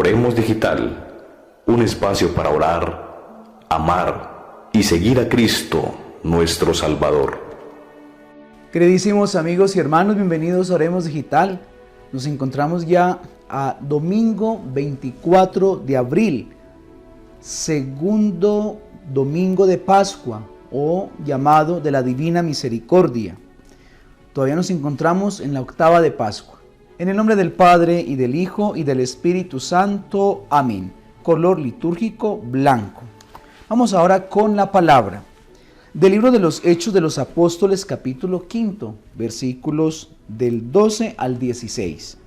Oremos Digital, un espacio para orar, amar y seguir a Cristo, nuestro Salvador. Queridísimos amigos y hermanos, bienvenidos a Oremos Digital. Nos encontramos ya a domingo 24 de abril, segundo domingo de Pascua o llamado de la Divina Misericordia. Todavía nos encontramos en la octava de Pascua. En el nombre del Padre, y del Hijo, y del Espíritu Santo. Amén. Color litúrgico blanco. Vamos ahora con la palabra. Del libro de los Hechos de los Apóstoles, capítulo 5, versículos del 12 al 16.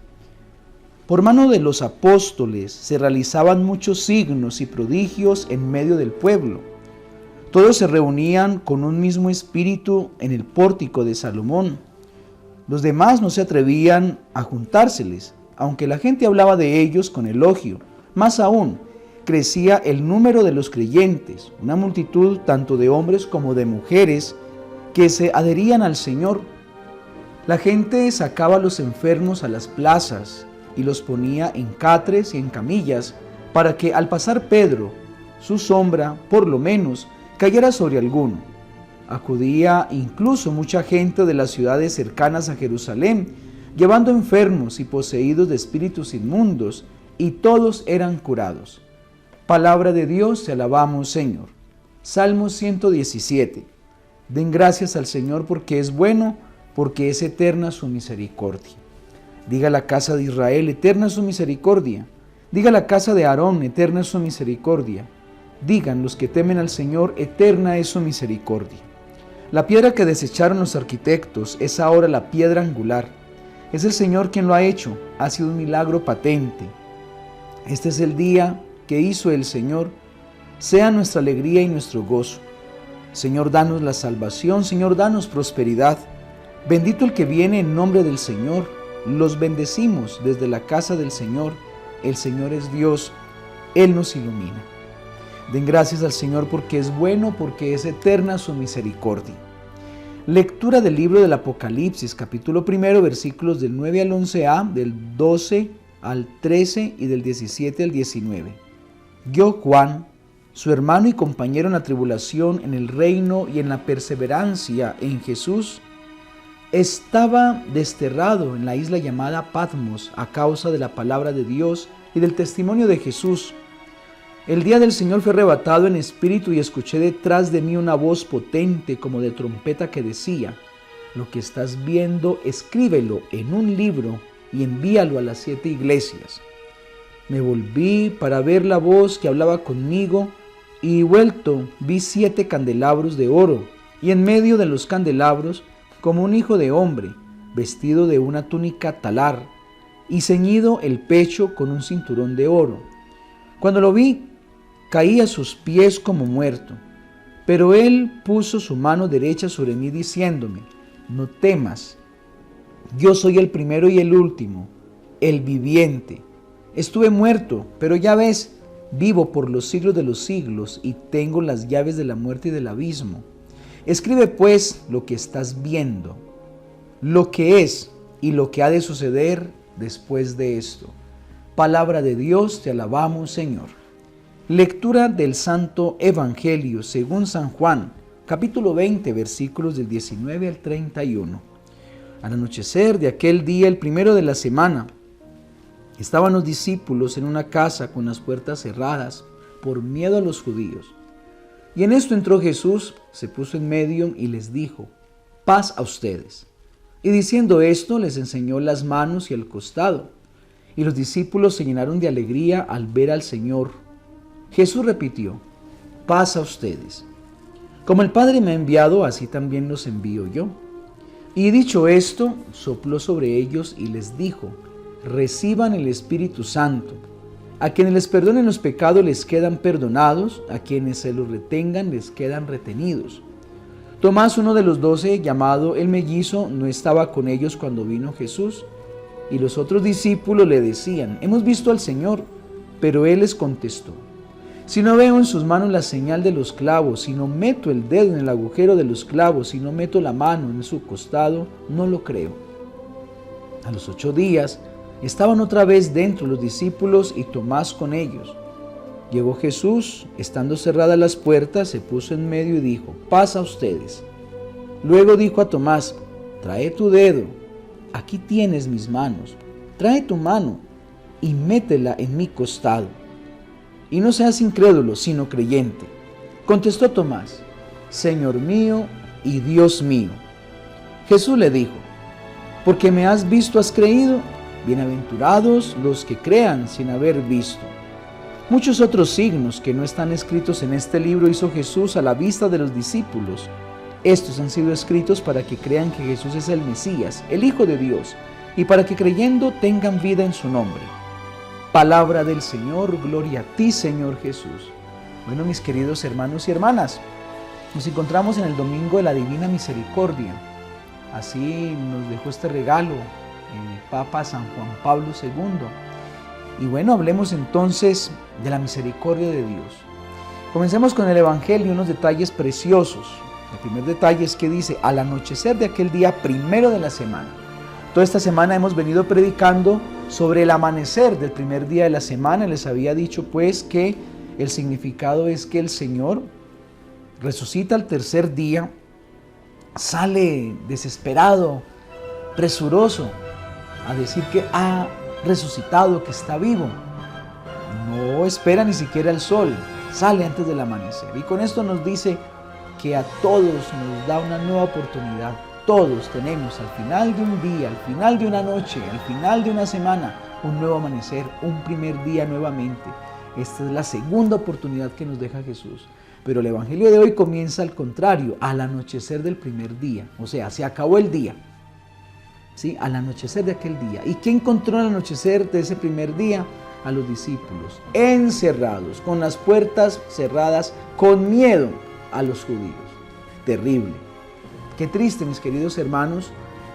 Por mano de los apóstoles se realizaban muchos signos y prodigios en medio del pueblo. Todos se reunían con un mismo espíritu en el pórtico de Salomón. Los demás no se atrevían a juntárseles, aunque la gente hablaba de ellos con elogio. Más aún, crecía el número de los creyentes, una multitud tanto de hombres como de mujeres que se adherían al Señor. La gente sacaba a los enfermos a las plazas y los ponía en catres y en camillas, para que al pasar Pedro, su sombra, por lo menos, cayera sobre alguno. Acudía incluso mucha gente de las ciudades cercanas a Jerusalén, llevando enfermos y poseídos de espíritus inmundos, y todos eran curados. Palabra de Dios, te alabamos, Señor. Salmo 117. Den gracias al Señor porque es bueno, porque es eterna su misericordia. Diga la casa de Israel, eterna su misericordia. Diga la casa de Aarón, eterna es su misericordia. Digan los que temen al Señor, eterna es su misericordia. La piedra que desecharon los arquitectos es ahora la piedra angular. Es el Señor quien lo ha hecho, ha sido un milagro patente. Este es el día que hizo el Señor, sea nuestra alegría y nuestro gozo. Señor, danos la salvación, Señor, danos prosperidad. Bendito el que viene en nombre del Señor. Los bendecimos desde la casa del Señor. El Señor es Dios, Él nos ilumina. Den gracias al Señor porque es bueno, porque es eterna su misericordia. Lectura del libro del Apocalipsis, capítulo 1, versículos del 9 al 11a, del 12 al 13 y del 17 al 19. Yo, Juan, su hermano y compañero en la tribulación, en el reino y en la perseverancia en Jesús, estaba desterrado en la isla llamada Patmos a causa de la palabra de Dios y del testimonio de Jesús. El día del Señor fue arrebatado en espíritu y escuché detrás de mí una voz potente como de trompeta que decía: lo que estás viendo, escríbelo en un libro y envíalo a las 7 iglesias. Me volví para ver la voz que hablaba conmigo y vuelto vi 7 candelabros de oro y en medio de los candelabros como un hijo de hombre, vestido de una túnica talar y ceñido el pecho con un cinturón de oro. Cuando lo vi, caí a sus pies como muerto, pero él puso su mano derecha sobre mí diciéndome: no temas, yo soy el primero y el último, el viviente. Estuve muerto, pero ya ves, vivo por los siglos de los siglos y tengo las llaves de la muerte y del abismo. Escribe pues lo que estás viendo, lo que es y lo que ha de suceder después de esto. Palabra de Dios, te alabamos, Señor. Lectura del Santo Evangelio según San Juan, capítulo 20, versículos del 19 al 31. Al anochecer de aquel día, el primero de la semana, estaban los discípulos en una casa con las puertas cerradas por miedo a los judíos. Y en esto entró Jesús, se puso en medio y les dijo: paz a ustedes. Y diciendo esto, les enseñó las manos y el costado. Y los discípulos se llenaron de alegría al ver al Señor. Jesús repitió: paz a ustedes. Como el Padre me ha enviado, así también los envío yo. Y dicho esto, sopló sobre ellos y les dijo: reciban el Espíritu Santo. A quienes les perdonen los pecados les quedan perdonados, a quienes se los retengan les quedan retenidos. Tomás, uno de los 12, llamado el mellizo, no estaba con ellos cuando vino Jesús. Y los otros discípulos le decían: hemos visto al Señor. Pero él les contestó: si no veo en sus manos la señal de los clavos, si no meto el dedo en el agujero de los clavos, si no meto la mano en su costado, no lo creo. A los 8 días Estaban otra vez dentro los discípulos y Tomás con ellos. Llegó Jesús, estando cerradas las puertas, se puso en medio y dijo: paz a ustedes. Luego dijo a Tomás: trae tu dedo, aquí tienes mis manos, trae tu mano y métela en mi costado. Y no seas incrédulo, sino creyente. Contestó Tomás: Señor mío y Dios mío. Jesús le dijo: porque me has visto has creído, bienaventurados los que crean sin haber visto. Muchos otros signos que no están escritos en este libro hizo Jesús a la vista de los discípulos. Estos han sido escritos para que crean que Jesús es el Mesías, el Hijo de Dios, y para que creyendo tengan vida en su nombre. Palabra del Señor, gloria a ti, Señor Jesús. Bueno, mis queridos hermanos y hermanas, nos encontramos en el Domingo de la Divina Misericordia. Así nos dejó este regalo el Papa San Juan Pablo II. Y bueno, hablemos entonces de la misericordia de Dios. Comencemos con el Evangelio, unos detalles preciosos. El primer detalle es que dice: al anochecer de aquel día primero de la semana. Toda esta semana hemos venido predicando sobre el amanecer del primer día de la semana. Les había dicho pues que el significado es que el Señor resucita al tercer día, sale desesperado, presuroso, a decir que ha resucitado, que está vivo. No espera ni siquiera el sol, sale antes del amanecer. Y con esto nos dice que a todos nos da una nueva oportunidad. Todos tenemos al final de un día, al final de una noche, al final de una semana, un nuevo amanecer, un primer día nuevamente. Esta es la segunda oportunidad que nos deja Jesús. Pero el Evangelio de hoy comienza al contrario, al anochecer del primer día. O sea, se acabó el día. ¿Sí? Al anochecer de aquel día. ¿Y qué encontró al anochecer de ese primer día? A los discípulos encerrados, con las puertas cerradas, con miedo a los judíos. Terrible. Qué triste, mis queridos hermanos,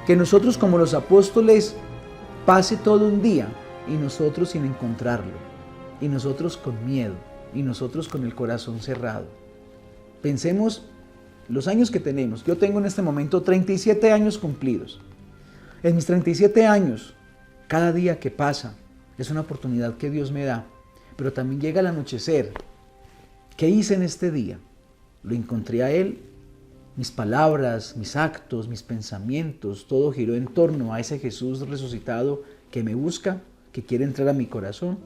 que nosotros como los apóstoles pase todo un día y nosotros sin encontrarlo, y nosotros con miedo, y nosotros con el corazón cerrado. Pensemos los años que tenemos. Yo tengo en este momento 37 años cumplidos. En mis 37 años, cada día que pasa es una oportunidad que Dios me da, pero también llega el anochecer. ¿Qué hice en este día? Lo encontré a Él. Mis palabras, mis actos, mis pensamientos, todo giró en torno a ese Jesús resucitado que me busca, que quiere entrar a mi corazón.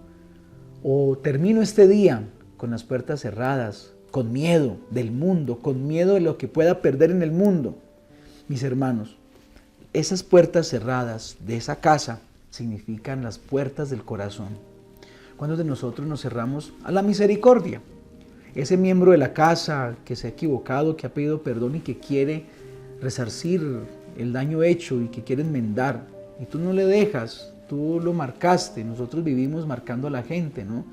O termino este día con las puertas cerradas, con miedo del mundo, con miedo de lo que pueda perder en el mundo. Mis hermanos, esas puertas cerradas de esa casa significan las puertas del corazón. ¿Cuántos de nosotros nos cerramos a la misericordia? Ese miembro de la casa que se ha equivocado, que ha pedido perdón y que quiere resarcir el daño hecho y que quiere enmendar, y tú no le dejas, tú lo marcaste. Nosotros vivimos marcando a la gente, ¿no?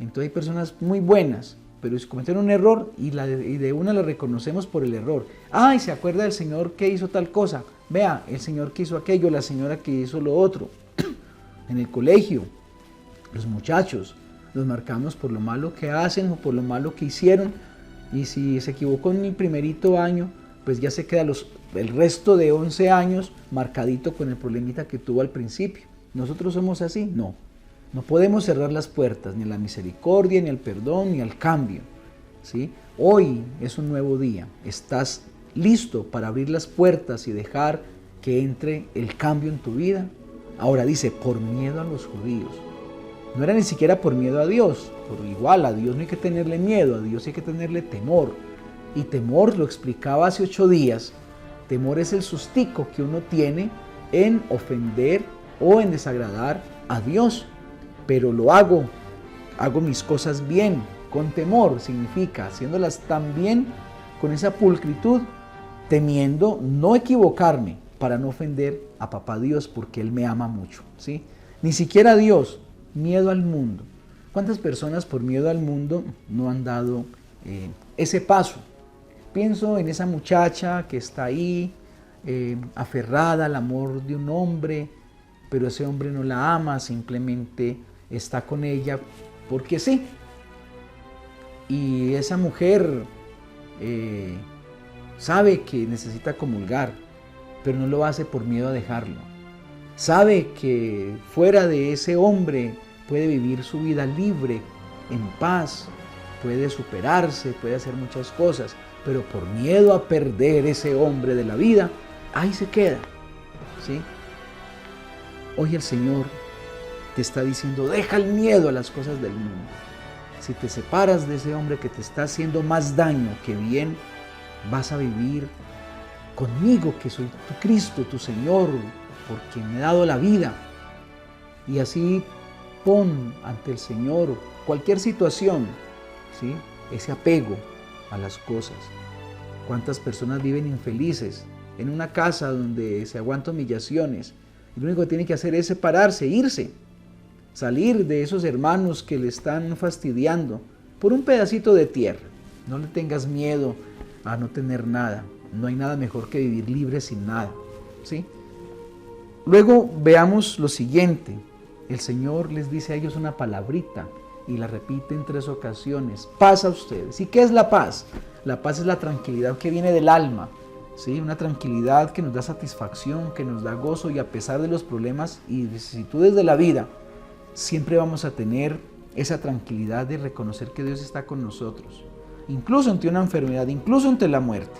Entonces hay personas muy buenas, pero si cometen un error y de una la reconocemos por el error. Ay, se acuerda del señor que hizo tal cosa. Vea, el señor que hizo aquello, la señora que hizo lo otro. En el colegio, los muchachos los marcamos por lo malo que hacen o por lo malo que hicieron. Y si se equivocó en el primerito año, pues ya se queda el resto de 11 años marcadito con el problemita que tuvo al principio. ¿Nosotros somos así? No. No podemos cerrar las puertas ni a la misericordia, ni al perdón, ni al cambio, ¿sí? Hoy es un nuevo día. ¿Estás listo para abrir las puertas y dejar que entre el cambio en tu vida? Ahora dice, por miedo a los judíos. No era ni siquiera por miedo a Dios. Por igual, a Dios no hay que tenerle miedo, a Dios hay que tenerle temor. Y temor, lo explicaba hace 8 días, temor es el sustico que uno tiene en ofender o en desagradar a Dios. Pero lo hago mis cosas bien, con temor, significa haciéndolas tan bien, con esa pulcritud, temiendo no equivocarme para no ofender a Papá Dios, porque Él me ama mucho, ¿sí? Ni siquiera a Dios, miedo al mundo. ¿Cuántas personas por miedo al mundo no han dado ese paso? Pienso en esa muchacha que está ahí, aferrada al amor de un hombre, pero ese hombre no la ama, simplemente está con ella porque sí. Y esa mujer sabe que necesita comulgar, pero no lo hace por miedo a dejarlo. Sabe que fuera de ese hombre puede vivir su vida libre, en paz, puede superarse, puede hacer muchas cosas, pero por miedo a perder ese hombre de la vida, ahí se queda, ¿sí? Hoy el Señor te está diciendo, deja el miedo a las cosas del mundo. Si te separas de ese hombre que te está haciendo más daño que bien, vas a vivir conmigo, que soy tu Cristo, tu Señor, porque me he dado la vida. Y así pon ante el Señor cualquier situación, ¿sí? Ese apego a las cosas. ¿Cuántas personas viven infelices en una casa donde se aguantan humillaciones? Y lo único que tiene que hacer es separarse, irse, salir de esos hermanos que le están fastidiando por un pedacito de tierra. No le tengas miedo a no tener nada. No hay nada mejor que vivir libre sin nada, ¿sí? Luego veamos lo siguiente. El Señor les dice a ellos una palabrita y la repite en 3 ocasiones. Paz a ustedes. ¿Y qué es la paz? La paz es la tranquilidad que viene del alma, ¿sí? Una tranquilidad que nos da satisfacción, que nos da gozo, y a pesar de los problemas y vicisitudes de la vida, siempre vamos a tener esa tranquilidad de reconocer que Dios está con nosotros, incluso ante una enfermedad, incluso ante la muerte.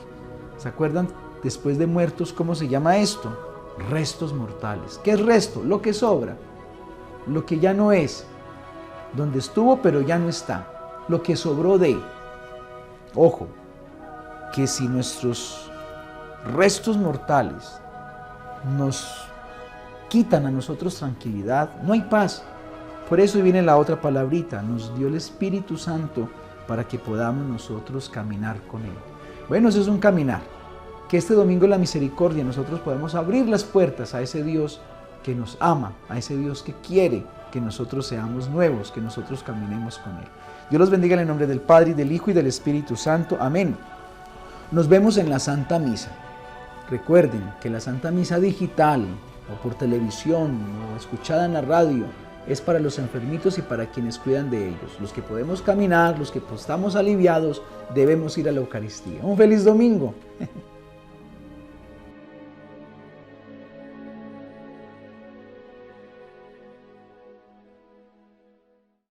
¿Se acuerdan después de muertos cómo se llama esto? Restos mortales. ¿Qué es resto? Lo que sobra, lo que ya no es, donde estuvo pero ya no está, lo que sobró de. Ojo, que si nuestros restos mortales nos quitan a nosotros tranquilidad, no hay paz. Por eso viene la otra palabrita, nos dio el Espíritu Santo para que podamos nosotros caminar con Él. Bueno, eso es un caminar. Que este domingo de la misericordia nosotros podemos abrir las puertas a ese Dios que nos ama, a ese Dios que quiere que nosotros seamos nuevos, que nosotros caminemos con Él. Dios los bendiga en el nombre del Padre, y del Hijo, y del Espíritu Santo. Amén. Nos vemos en la Santa Misa. Recuerden que la Santa Misa digital, o por televisión, o escuchada en la radio, es para los enfermitos y para quienes cuidan de ellos. Los que podemos caminar, los que estamos aliviados, debemos ir a la Eucaristía. Un feliz domingo.